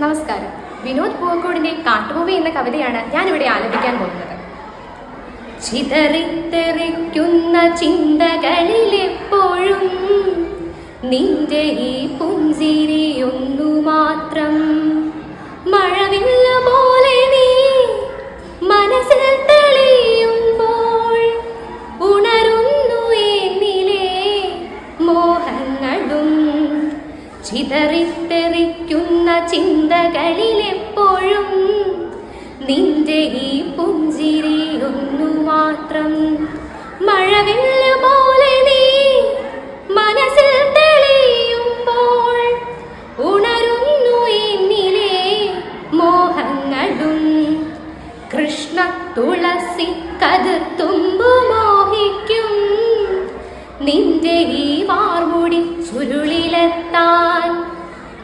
നമസ്കാരം. വിനോദ് പൂവക്കോടിന്റെ കാട്ടുപൂവി എന്ന കവിതയാണ് ഞാനിവിടെ ആലപിക്കാൻ പോകുന്നത്. ചിതറിത്തെറിക്കുന്ന ചിന്തകളിലെപ്പോഴും നിന്റെ ഈ പുഞ്ചിരിയൊന്നു മാത്രം. മഴവില്ല പോലെ നീ മനസ്സിൽ തെളിയുമ്പോൾ ഉണരുന്നു എന്നിലെ മോഹങ്ങളും. ചിതറിത്തെറിക്കുന്ന ചിന്തകളിലെപ്പോഴും നിന്റെ ഈ പുഞ്ചിരിയൊന്നു മാത്രം. മഴവില്ല പോലെ നീ മനസ്സിൽ തെളിയുമ്പോൾ ഉണരുന്നു എന്നിലെ മോഹങ്ങളും. കൃഷ്ണ തുളസി കതിർത്തുമ്പു മോഹിക്കും നിന്റെ ഈ വാർമുടി ചുരുളിലെത്താൻ.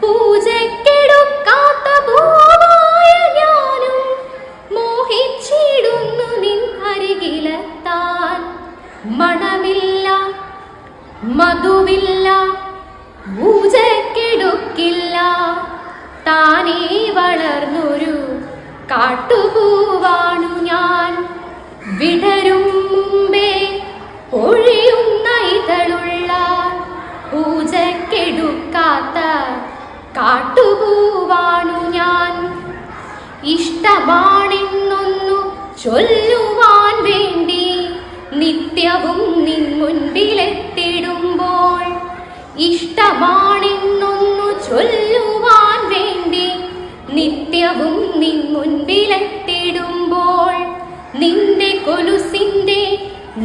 പൂജക്കെടുക്കാത്ത പൂവായ ഞാനും മോഹിച്ചിടുന്നു നിൻ അരികിലെത്താൻ. മണമില്ല മധുവില്ല പൂജക്കെടുക്കില്ല താനേ വളർന്നൊരു കാട്ടുപൂവാണു ഞാൻ. വിടരും മുമ്പേ ഒഴിയുന്ന ഇതളുള്ള പൂജക്കെടുക്കാത്ത കാട്ടുപൂവാണു ഞാൻ. ഇഷ്ടമാണെന്നൊന്നു ചൊല്ലുവാൻ വേണ്ടി നിത്യവും നിൻ മുൻപിലെത്തിടുമ്പോൾ. ഇഷ്ടമാണെന്നൊന്നു ചൊല്ലുവാൻ വേണ്ടി നിത്യവും നിൻ മുൻപിലെത്തിടുമ്പോൾ നിന്റെ കൊലുസിന്റെ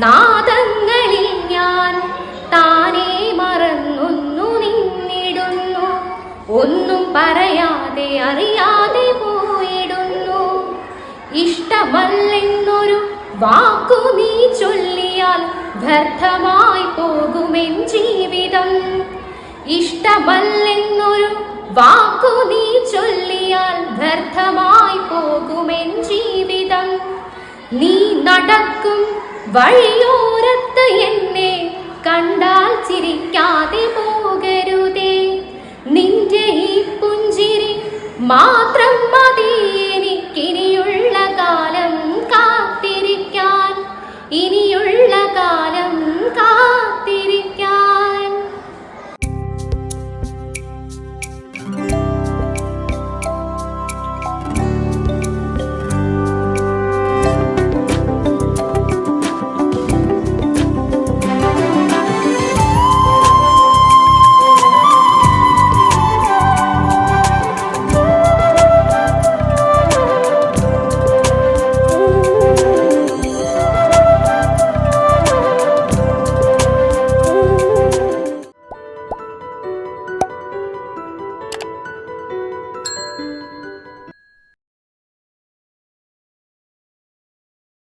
നാദങ്ങളിൽ ഞാൻ താനേ മറന്നൊന്നു നിന്നിടുന്നു. ഒന്നും പറയാതെ അറിയാതെ പോയിടുന്നു. ഇഷ്ടമല്ലെന്നൊരു വാക്കു നീ ചൊല്ലിയാൽ വ്യർത്ഥമായി പോകുമെൻ ജീവിതം. ഇഷ്ടമല്ലെന്നൊരു വാക്കു നീ ചൊല്ലിയാൽ വ്യർത്ഥമായി പോകുമെൻ ജീവിതം. നീ നടക്കും വഴിയോരത്ത് എന്നെ കണ്ടാൽ ചിരിക്കാതെ പോകരുതേ. നിന്റെ ഈ പുഞ്ചിരി മാത്രം